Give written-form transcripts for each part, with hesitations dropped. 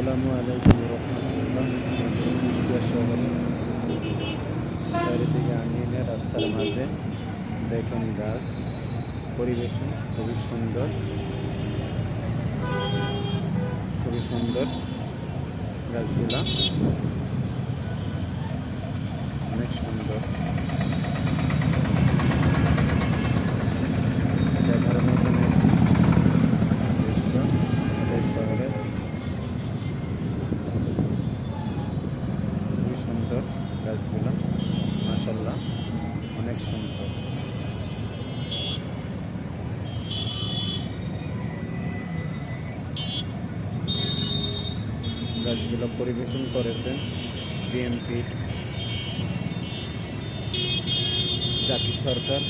আসসালামু আলাইকুম রহমতুল্লাহ। কুষ্টিয়া শহরে চারিদিকে আঙিনে রাস্তার মাঝে দেখেন গাছ পরিবেশন খুবই সুন্দর, খুবই সুন্দর। গাছগুলা অনেক সুন্দর, দেখার মতন একটি দৃশ্য আমাদের শহরে। খুবই সুন্দর গাছগুলা, মাশাল্লাহ অনেক সুন্দর। গাছগুলো পরিবেশন করেছেন বিএনপির জাতীয় সরকার।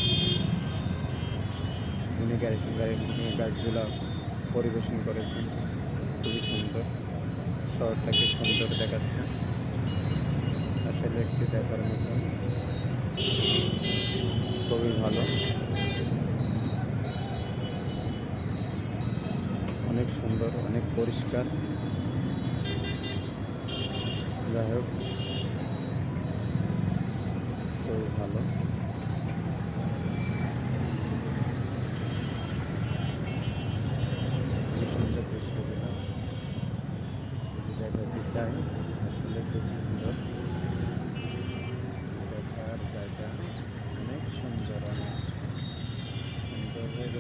উনি গাছগুলো পরিবেশন করেছেন, খুবই সুন্দর। শহরটাকে সুন্দর দেখাচ্ছে, আসলে একটি দেখার মতো, খুবই ভালো, অনেক সুন্দর, অনেক পরিষ্কার। যাই হোক, খুবই ভালো। খুবই সুন্দর দৃশ্যগুলো যদি দেখাতে চাই, আসলে খুব সুন্দর দেখার জায়গা, অনেক সুন্দর, অনেক সুন্দরের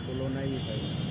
তুলনাই হয় না।